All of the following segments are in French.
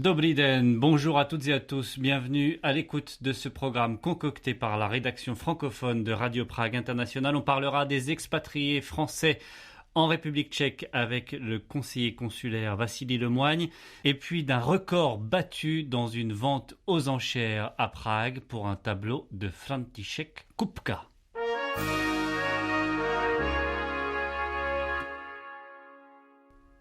Dobry den, bonjour à toutes et à tous, bienvenue à l'écoute de ce programme concocté par la rédaction francophone de Radio Prague International. On parlera des expatriés français en République tchèque avec le conseiller consulaire Vassili Lemoigne et puis d'un record battu dans une vente aux enchères à Prague pour un tableau de František Kupka.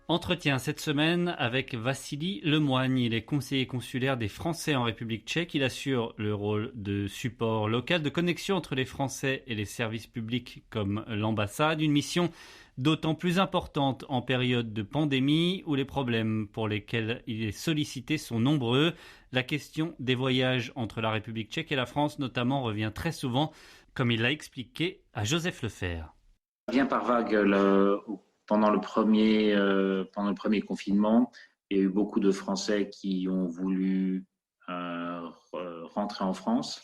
Entretien cette semaine avec Vassili Lemoigne. Il est conseiller consulaire des Français en République tchèque. Il assure le rôle de support local, de connexion entre les Français et les services publics comme l'ambassade. Une mission d'autant plus importante en période de pandémie où les problèmes pour lesquels il est sollicité sont nombreux. La question des voyages entre la République tchèque et la France notamment revient très souvent, comme il l'a expliqué à Joseph Lefebvre. Bien par vague, pendant le premier confinement, il y a eu beaucoup de Français qui ont voulu rentrer en France,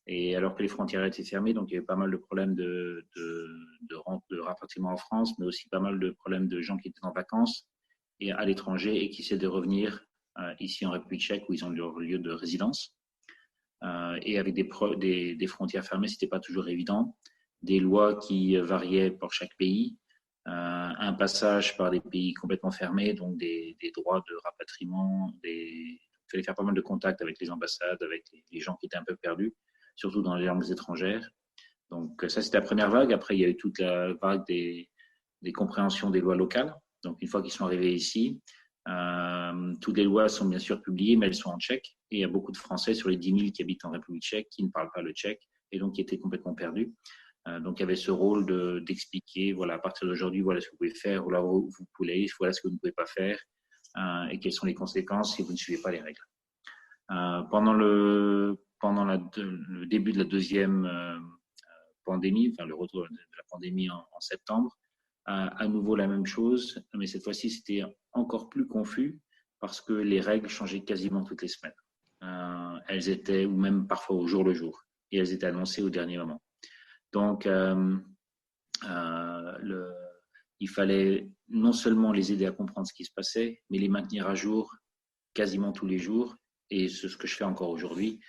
et alors que les frontières étaient fermées, donc il y avait pas mal de problèmes de rapatriement en France, mais aussi pas mal de problèmes de gens qui étaient en vacances et à l'étranger et qui essaient de revenir ici en République tchèque où ils ont leur lieu de résidence. Et avec des frontières fermées, c'était pas toujours évident. Des lois qui variaient pour chaque pays, un passage par des pays complètement fermés, donc des droits de rapatriement, il fallait faire pas mal de contacts avec les ambassades, avec les gens qui étaient un peu perdus, surtout dans les langues étrangères. Donc ça, c'était la première vague. Après, il y a eu toute la vague des compréhensions des lois locales. Donc une fois qu'ils sont arrivés ici, toutes les lois sont bien sûr publiées, mais elles sont en tchèque. Et il y a beaucoup de Français sur les 10 000 qui habitent en République tchèque qui ne parlent pas le tchèque et donc qui étaient complètement perdus. Donc il y avait ce rôle d'expliquer, voilà, à partir d'aujourd'hui, voilà ce que vous pouvez faire, voilà où vous pouvez aller, voilà ce que vous ne pouvez pas faire, et quelles sont les conséquences si vous ne suivez pas les règles. Pendant le début de la deuxième pandémie, enfin le retour de la pandémie en septembre, à nouveau la même chose, mais cette fois-ci c'était encore plus confus parce que les règles changeaient quasiment toutes les semaines. Elles étaient, ou même parfois au jour le jour, et elles étaient annoncées au dernier moment. Donc, il fallait non seulement les aider à comprendre ce qui se passait, mais les maintenir à jour quasiment tous les jours. Et c'est ce que je fais encore aujourd'hui,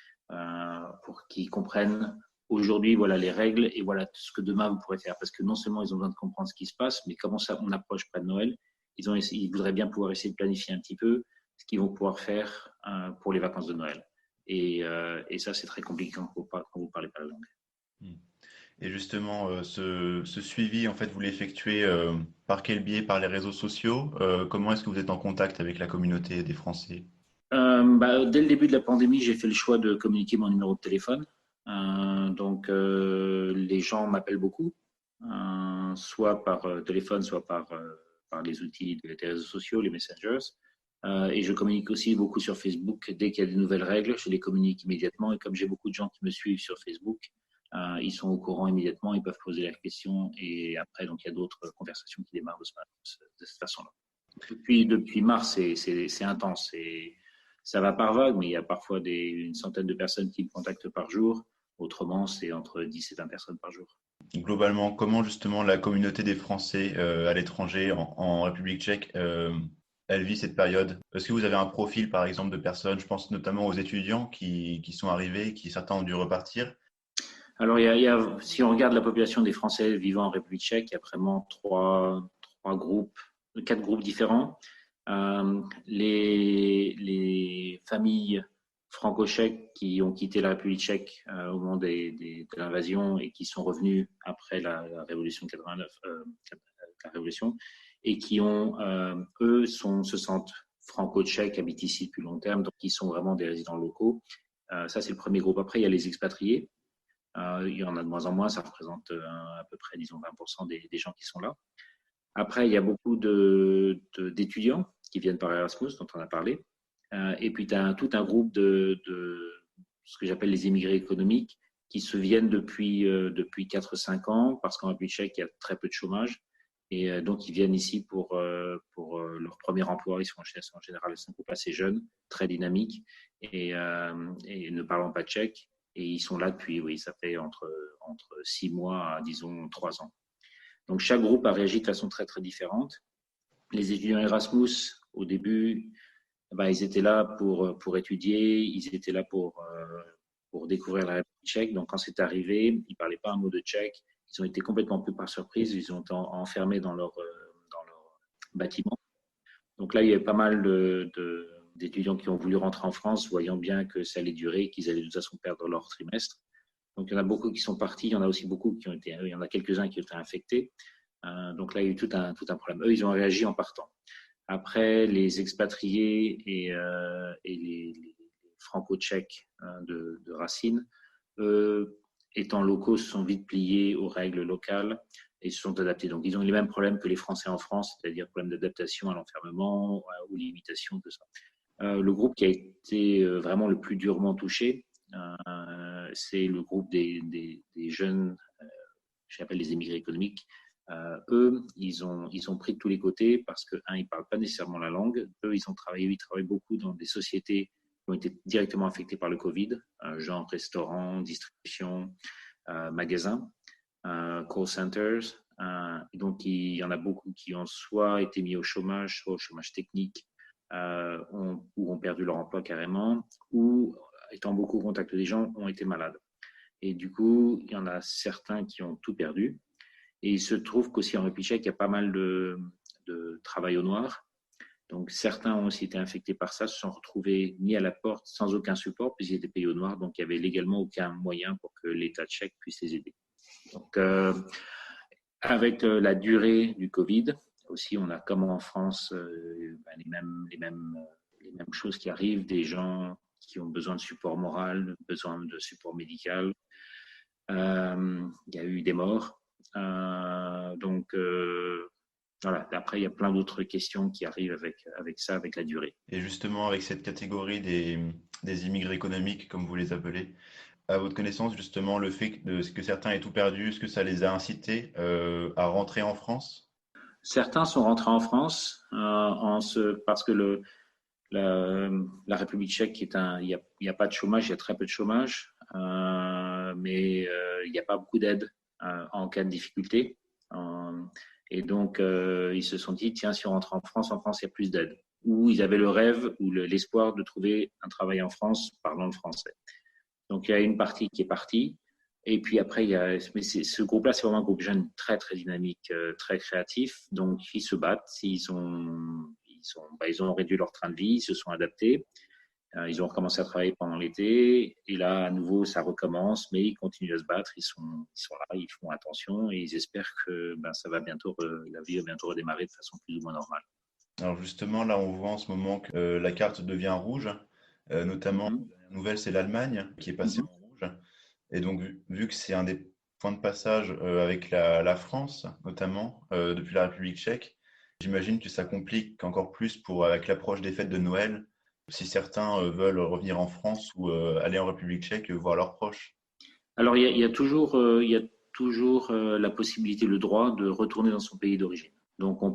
pour qu'ils comprennent aujourd'hui, voilà les règles et voilà ce que demain vous pourrez faire. Parce que non seulement ils ont besoin de comprendre ce qui se passe, mais comment ça, on approche près de Noël, ils voudraient bien pouvoir essayer de planifier un petit peu ce qu'ils vont pouvoir faire pour les vacances de Noël. Et ça, c'est très compliqué quand vous ne parlez pas la langue. Et justement, ce suivi, en fait, vous l'effectuez par quel biais? Par les réseaux sociaux? Comment est-ce que vous êtes en contact avec la communauté des Français? Dès le début de la pandémie, j'ai fait le choix de communiquer mon numéro de téléphone. Donc, les gens m'appellent beaucoup, soit par téléphone, soit par les outils des réseaux sociaux, les messengers. Et je communique aussi beaucoup sur Facebook. Dès qu'il y a des nouvelles règles, je les communique immédiatement. Et comme j'ai beaucoup de gens qui me suivent sur Facebook, ils sont au courant immédiatement, ils peuvent poser la question. Et après, donc, il y a d'autres conversations qui démarrent de cette façon-là. Depuis mars, c'est intense. Ça va par vague, mais il y a parfois une centaine de personnes qui me contactent par jour. Autrement, c'est entre 10 et 20 personnes par jour. Globalement, comment justement la communauté des Français à l'étranger, en République tchèque, elle vit cette période? Est-ce que vous avez un profil, par exemple, de personnes, je pense notamment aux étudiants qui sont arrivés, qui certains ont dû repartir? Alors, si on regarde la population des Français vivant en République tchèque, il y a vraiment quatre groupes différents. Les familles franco-tchèques qui ont quitté la République tchèque au moment de l'invasion et qui sont revenus après la révolution 89, la révolution, et qui eux se sentent franco-tchèques, habitent ici depuis long terme, donc ils sont vraiment des résidents locaux. Ça, c'est le premier groupe. Après, il y a les expatriés. Il y en a de moins en moins, ça représente à peu près, disons, 20% des gens qui sont là. Après, il y a beaucoup d'étudiants qui viennent par Erasmus, dont on a parlé. Et puis, tu as tout un groupe de ce que j'appelle les immigrés économiques qui se viennent depuis 4-5 ans, parce qu'en République tchèque, il y a très peu de chômage. Et donc, ils viennent ici pour leur premier emploi. Ils sont en général un groupe assez jeune, très dynamique, et ne parlant pas tchèque. Et ils sont là depuis, oui, ça fait entre 6 mois à, disons, 3 ans. Donc, chaque groupe a réagi de façon très, très différente. Les étudiants Erasmus, au début, ben, ils étaient là pour étudier, ils étaient là pour découvrir la République tchèque. Donc, quand c'est arrivé, ils ne parlaient pas un mot de tchèque. Ils ont été complètement pris par surprise. Ils ont été enfermés dans leur bâtiment. Donc là, il y avait pas mal d'étudiants qui ont voulu rentrer en France, voyant bien que ça allait durer, qu'ils allaient de toute façon perdre leur trimestre. Donc, il y en a beaucoup qui sont partis. Il y en a aussi beaucoup il y en a quelques-uns qui ont été infectés. Donc là, il y a eu tout un problème. Eux, ils ont réagi en partant. Après, les expatriés et les franco-tchèques de Racine, eux, étant locaux, se sont vite pliés aux règles locales et se sont adaptés. Donc, ils ont eu les mêmes problèmes que les Français en France, c'est-à-dire problème d'adaptation à l'enfermement ou limitation, tout ça. Le groupe qui a été vraiment le plus durement touché, c'est le groupe des jeunes, j'appelle les émigrés économiques. Eux, ils ont pris de tous les côtés parce que, un, ils ne parlent pas nécessairement la langue. Eux, ils travaillent beaucoup dans des sociétés qui ont été directement affectées par le Covid, genre restaurants, distribution, magasins, call centers. Donc, il y en a beaucoup qui ont soit été mis au chômage, soit au chômage technique, ou ont perdu leur emploi carrément, ou, étant beaucoup au contact des gens, ont été malades. Et du coup, il y en a certains qui ont tout perdu. Et il se trouve qu'aussi en République tchèque, il y a pas mal de travail au noir. Donc, certains ont aussi été infectés par ça, se sont retrouvés mis à la porte sans aucun support, puisqu'ils étaient payés au noir. Donc, il n'y avait légalement aucun moyen pour que l'État tchèque puisse les aider. Donc, avec la durée du Covid, aussi, on a comme en France les mêmes choses qui arrivent, des gens qui ont besoin de support moral, besoin de support médical. Il y a eu des morts. Donc, voilà. Après, il y a plein d'autres questions qui arrivent avec ça, avec la durée. Et justement, avec cette catégorie des immigrés économiques, comme vous les appelez, à votre connaissance, justement, le fait que certains aient tout perdu, est-ce que ça les a incités à rentrer en France? Certains sont rentrés en France parce que la République tchèque il y a pas de chômage, il y a très peu de chômage, mais il n'y a pas beaucoup d'aide en cas de difficulté. Et donc, ils se sont dit, tiens, si on rentre en France, il y a plus d'aide. Ou ils avaient le rêve ou l'espoir de trouver un travail en France parlant le français. Donc, il y a une partie qui est partie. Et puis après, ce groupe-là, c'est vraiment un groupe jeune très, très dynamique, très créatif. Donc, ils se battent. Ils ont réduit leur train de vie, ils se sont adaptés. Ils ont recommencé à travailler pendant l'été. Et là, à nouveau, ça recommence, mais ils continuent à se battre. Ils sont là, ils font attention et ils espèrent que ça va bientôt, la vie va bientôt redémarrer de façon plus ou moins normale. Alors justement, là, on voit en ce moment que la carte devient rouge, notamment, Mm-hmm. la dernière nouvelle, c'est l'Allemagne qui est passée en rouge. Et donc, vu que c'est un des points de passage avec la France, notamment, depuis la République tchèque, j'imagine que ça complique encore plus avec l'approche des fêtes de Noël, si certains veulent revenir en France ou aller en République tchèque voir leurs proches. Alors, il y a toujours la possibilité, le droit de retourner dans son pays d'origine. Donc, on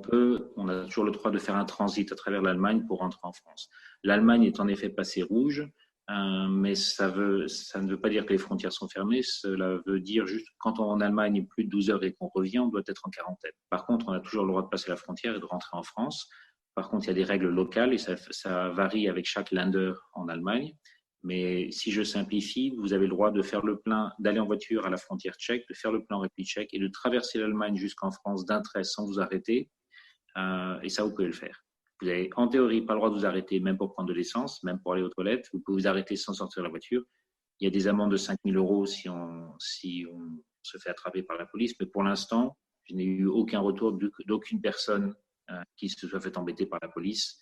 a toujours le droit de faire un transit à travers l'Allemagne pour rentrer en France. L'Allemagne est en effet passée rouge, mais ça ne veut pas dire que les frontières sont fermées. Cela veut dire juste quand on est en Allemagne plus de 12 heures et qu'on revient, on doit être en quarantaine. Par contre, on a toujours le droit de passer la frontière et de rentrer en France. Par contre, il y a des règles locales et ça varie avec chaque Länder en Allemagne. Mais si je simplifie, vous avez le droit de faire le plein, d'aller en voiture à la frontière tchèque, de faire le plein en République tchèque et de traverser l'Allemagne jusqu'en France d'un trait sans vous arrêter. Et ça, vous pouvez le faire. Vous avez en théorie pas le droit de vous arrêter, même pour prendre de l'essence, même pour aller aux toilettes. Vous pouvez vous arrêter sans sortir de la voiture. Il y a des amendes de 5 000 € si on se fait attraper par la police. Mais pour l'instant, je n'ai eu aucun retour d'aucune personne qui se soit fait embêter par la police.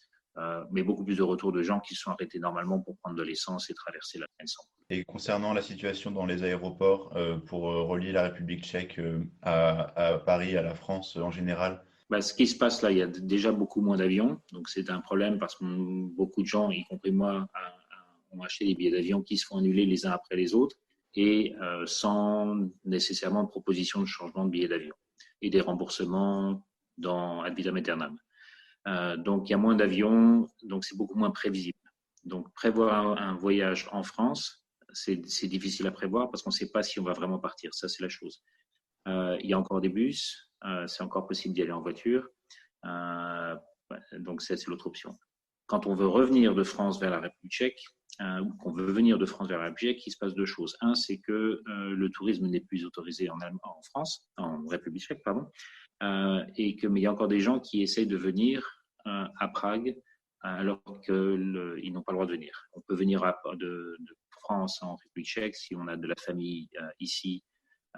Mais beaucoup plus de retours de gens qui se sont arrêtés normalement pour prendre de l'essence et traverser la Seine sans problème. Et concernant la situation dans les aéroports pour relier la République tchèque à Paris, à la France en général, Ce qui se passe là, il y a déjà beaucoup moins d'avions. Donc, c'est un problème parce que beaucoup de gens, y compris moi, ont acheté des billets d'avion qui se font annuler les uns après les autres et sans nécessairement de proposition de changement de billets d'avion et des remboursements ad vitam aeternam. Donc, il y a moins d'avions, donc c'est beaucoup moins prévisible. Donc, prévoir un voyage en France, c'est difficile à prévoir parce qu'on ne sait pas si on va vraiment partir. Ça, c'est la chose. Il y a encore des bus, c'est encore possible d'y aller en voiture. Donc, c'est l'autre option. quand on veut revenir de France vers la République tchèque, ou qu'on veut venir de France vers la République tchèque, il se passe deux choses. Un, c'est que le tourisme n'est plus autorisé en France, en République tchèque, pardon, mais il y a encore des gens qui essayent de venir à Prague alors qu'ils n'ont pas le droit de venir. On peut venir de France en République tchèque si on a de la famille ici,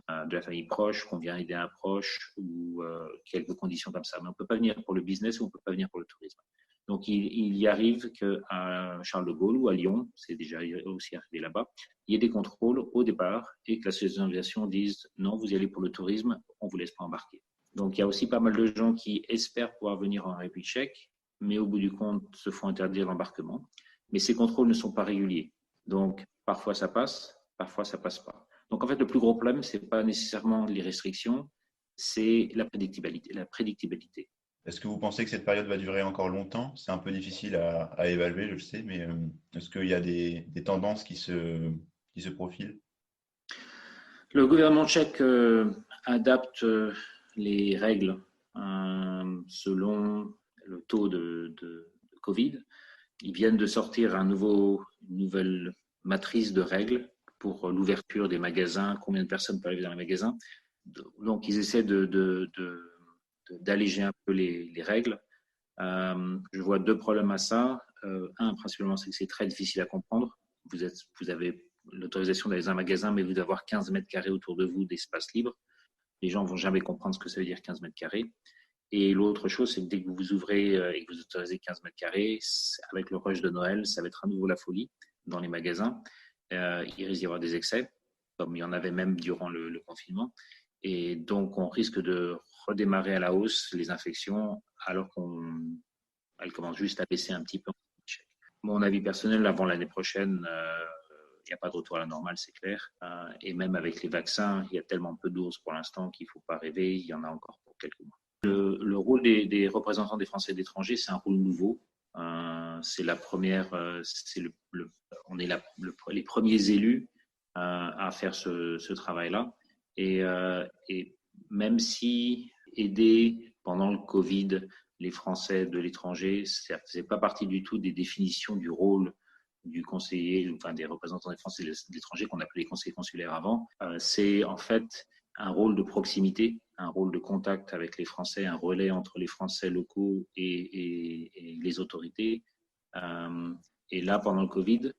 de la famille proche, qu'on vient aider un proche ou quelques conditions comme ça. Mais on ne peut pas venir pour le business ou on ne peut pas venir pour le tourisme. Donc, il y arrive qu'à Charles de Gaulle ou à Lyon, c'est déjà aussi arrivé là-bas, il y ait des contrôles au départ et que la socialisation dise non, vous y allez pour le tourisme, on ne vous laisse pas embarquer. Donc, il y a aussi pas mal de gens qui espèrent pouvoir venir en République tchèque, mais au bout du compte, se font interdire l'embarquement. Mais ces contrôles ne sont pas réguliers. Donc, parfois ça passe, parfois ça passe pas. Donc, en fait, le plus gros problème, ce n'est pas nécessairement les restrictions, c'est la prédictibilité. Est-ce que vous pensez que cette période va durer encore longtemps? C'est un peu difficile à évaluer, je le sais, mais est-ce qu'il y a des tendances qui se profilent? Le gouvernement tchèque adapte les règles selon le taux de Covid. Ils viennent de sortir une nouvelle matrice de règles pour l'ouverture des magasins, combien de personnes peuvent arriver dans les magasins. Donc, ils essaient d'alléger un peu les règles. Je vois deux problèmes à ça. Un, principalement, c'est que c'est très difficile à comprendre. Vous avez l'autorisation d'aller dans un magasin, mais vous devez avoir 15 mètres carrés autour de vous d'espace libre. Les gens ne vont jamais comprendre ce que ça veut dire 15 mètres carrés. Et l'autre chose, c'est que dès que vous ouvrez et que vous autorisez 15 mètres carrés, avec le rush de Noël, ça va être à nouveau la folie dans les magasins. Il risque d'y avoir des excès, comme il y en avait même durant le confinement. Et donc, on risque de redémarrer à la hausse les infections alors qu'elles commencent juste à baisser un petit peu. Mon avis personnel, avant l'année prochaine, il n'y a pas de retour à la normale, c'est clair. Et même avec les vaccins, il y a tellement peu d'ours pour l'instant qu'il ne faut pas rêver. Il y en a encore pour quelques mois. Le rôle des représentants des Français d'étrangers, c'est un rôle nouveau. C'est la première, on est les premiers élus à faire ce travail-là. Et même si aider pendant le Covid les Français de l'étranger, ça ne faisait pas partie du tout des définitions du rôle du conseiller, enfin des représentants des Français de l'étranger qu'on appelait les conseillers consulaires avant, c'est en fait un rôle de proximité, un rôle de contact avec les Français, un relais entre les Français locaux et les autorités. Et là, pendant le Covid,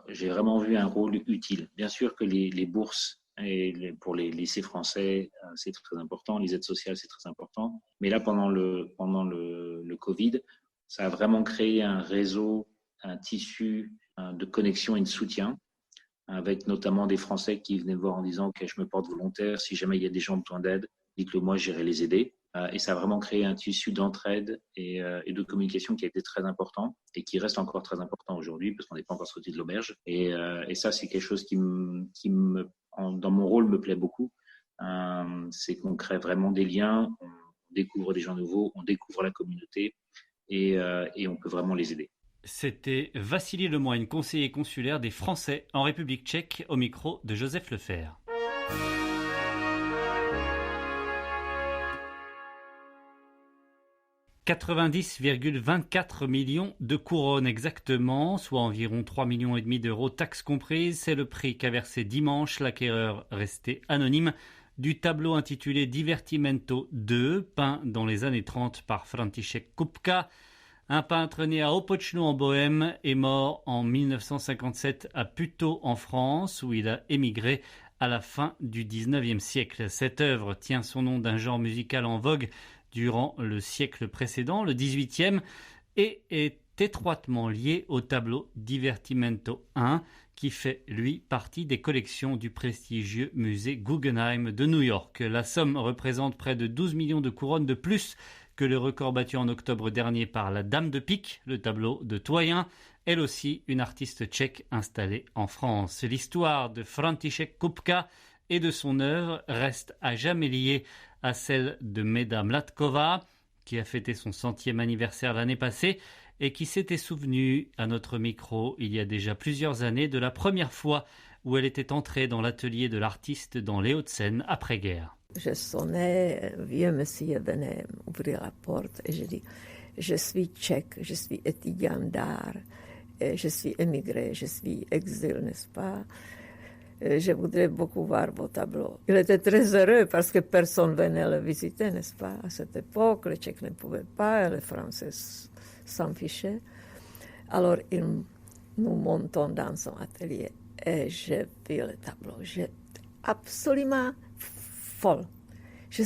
j'ai vraiment vu un rôle utile. Bien sûr que les bourses pour les lycées français, c'est très important. Les aides sociales, c'est très important. Mais là, pendant le Covid, ça a vraiment créé un réseau, un tissu de connexion et de soutien, avec notamment des Français qui venaient me voir en disant « Ok, je me porte volontaire. Si jamais il y a des gens besoin d'aide, dites-le moi, j'irai les aider. » Et ça a vraiment créé un tissu d'entraide et de communication qui a été très important et qui reste encore très important aujourd'hui parce qu'on n'est pas encore sorti de l'auberge. Et ça, c'est quelque chose qui dans mon rôle, me plaît beaucoup. C'est qu'on crée vraiment des liens, on découvre des gens nouveaux, on découvre la communauté et on peut vraiment les aider. C'était Vassili Lemoigne, conseiller consulaire des Français en République tchèque, au micro de Joseph Lefebvre. « 90,24 millions de couronnes exactement, soit environ 3,5 millions d'euros taxes comprises. C'est le prix qu'a versé dimanche l'acquéreur resté anonyme du tableau intitulé Divertimento 2, peint dans les années 30 par František Kupka, un peintre né à Opočno en Bohême et mort en 1957 à Puteaux en France, où il a émigré à la fin du 19e siècle. Cette œuvre tient son nom d'un genre musical en vogue durant le siècle précédent, le 18e, et est étroitement lié au tableau Divertimento 1, qui fait, lui, partie des collections du prestigieux musée Guggenheim de New York. La somme représente près de 12 millions de couronnes de plus que le record battu en octobre dernier par la Dame de Pique, le tableau de Toyen, elle aussi une artiste tchèque installée en France. L'histoire de František Kupka et de son œuvre reste à jamais liée à celle de Meda Mládková, qui a fêté son 100e anniversaire l'année passée et qui s'était souvenue à notre micro il y a déjà plusieurs années de la première fois où elle était entrée dans l'atelier de l'artiste dans les Hauts-de-Seine après-guerre. Je sonnais, vieux monsieur venait ouvrir la porte et j'ai dit je suis tchèque, je suis étudiant d'art, je suis émigré, je suis exil, n'est-ce pas? Je voudrais beaucoup voir vos tableaux. Il était très heureux parce que personne venait le visiter, n'est-ce pas? À cette époque, les Tchèques ne pouvaient pas, les Français s'en fichaient. Alors, nous montons dans son atelier et j'ai vu le tableau. J'étais absolument folle. Je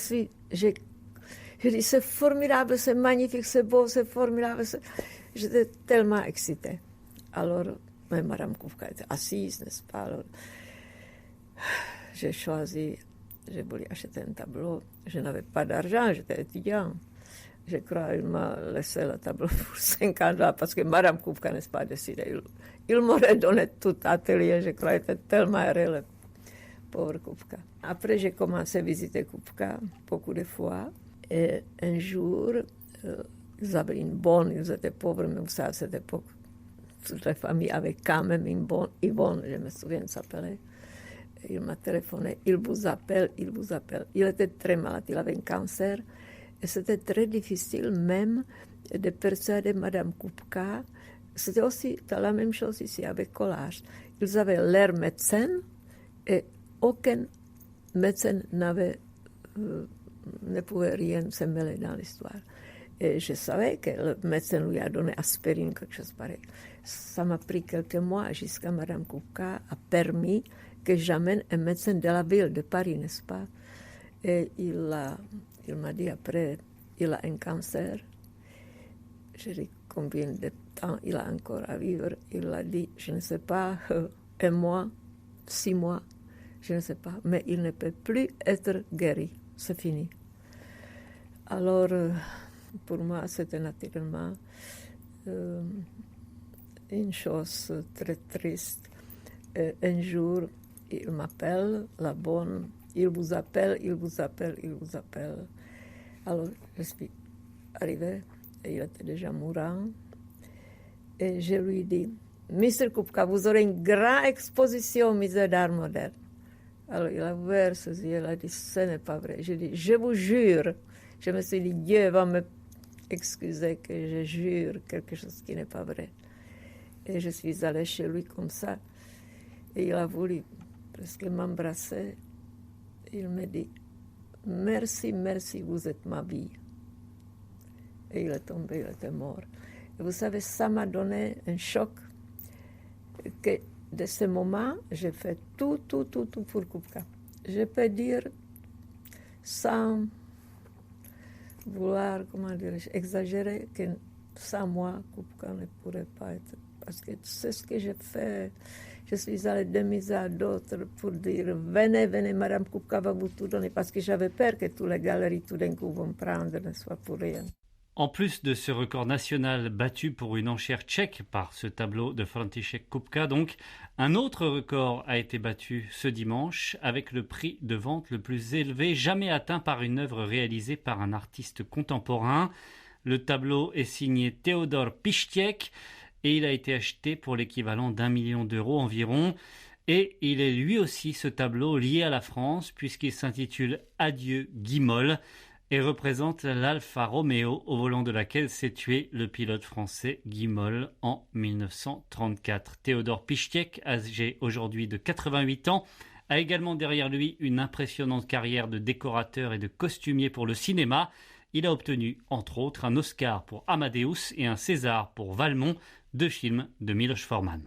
dis, c'est formidable, c'est magnifique, c'est beau, c'est formidable. J'étais tellement excitée. Alors, Madame Kupka était assise, n'est-ce pas? Alors, j'ai voulu acheter un tableau. Je n'avais pas d'argent, j'étais étudiant. Je crois qu'il m'a laissé le tableau pour 50 ans parce que Madame Kupka n'est pas décidée. Il m'aurait donné tout l'atelier, je crois, il était tellement heureux, le pauvre Kupka. Après, j'ai commencé à visiter Kupka beaucoup de fois. Et un jour, ils avaient une bonne, ils étaient pauvres, mais vous savez, à cette époque, toute la famille avait quand même une bonne, Yvonne, je me souviens de s'appeler. Il m'a téléphoné, il vous appelle. Il était très malade, il avait un cancer. Et c'était très difficile même de persuader Madame Kupka. C'était aussi la même chose ici avec Collage. Ils avaient l'air médecin et aucun médecin ne pouvait rien se mêler dans l'histoire. Et je savais que le médecin lui a donné aspirine, quelque chose pareil. Ça m'a pris quelques mois jusqu'à Madame Kupka a permis que j'amène un médecin de la ville de Paris, n'est-ce pas? Et il m'a dit après, il a un cancer. Je dis combien de temps il a encore à vivre. Il a dit, je ne sais pas, 1 mois, 6 mois, je ne sais pas. Mais il ne peut plus être guéri. C'est fini. Alors, pour moi, c'était naturellement une chose très triste. Un jour, il m'appelle, la bonne, il vous appelle. Alors, je suis arrivée, et il était déjà mourant, et je lui dis, Mr. Kupka, vous aurez une grande exposition au musée d'art moderne. Alors, il a ouvert ses yeux, il a dit, ce n'est pas vrai. Je dis, je vous jure. Je me suis dit, Dieu va me excuser que je jure quelque chose qui n'est pas vrai. Et je suis allée chez lui comme ça, et il a voulu presque m'embrasser. Il me dit, merci, vous êtes ma vie. Et il est tombé, il était mort. Et vous savez, ça m'a donné un choc que de ce moment, j'ai fait tout pour Kupka. Je peux dire, sans vouloir, exagérer, que sans moi, Kupka ne pourrait pas être. Parce que c'est ce que j'ai fait. Je suis allée de mise à d'autres pour dire, venez, Madame Kupka va vous tout donner. Parce que j'avais peur que toutes les galeries, tout d'un coup, vont prendre, ne soit pour rien. En plus de ce record national battu pour une enchère tchèque par ce tableau de František Kupka, donc, un autre record a été battu ce dimanche avec le prix de vente le plus élevé jamais atteint par une œuvre réalisée par un artiste contemporain. Le tableau est signé Theodor Pištěk et il a été acheté pour l'équivalent d'1 million d'euros environ. Et il est lui aussi, ce tableau, lié à la France puisqu'il s'intitule Adieu Guimol et représente l'Alfa Romeo au volant de laquelle s'est tué le pilote français Guimol en 1934. Theodor Pištěk, âgé aujourd'hui de 88 ans, a également derrière lui une impressionnante carrière de décorateur et de costumier pour le cinéma. Il a obtenu, entre autres, un Oscar pour Amadeus et un César pour Valmont, 2 films de Miloš Forman.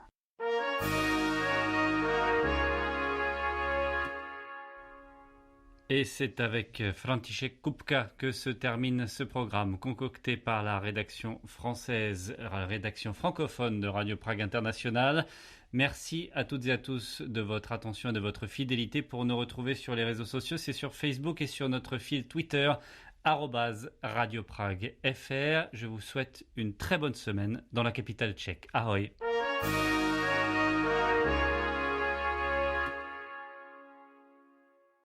Et c'est avec František Kupka que se termine ce programme concocté par la rédaction française, la rédaction francophone de Radio Prague International. Merci à toutes et à tous de votre attention et de votre fidélité. Pour nous retrouver sur les réseaux sociaux, c'est sur Facebook et sur notre fil Twitter, @Radio Prague FR. Je vous souhaite une très bonne semaine dans la capitale tchèque. Ahoj!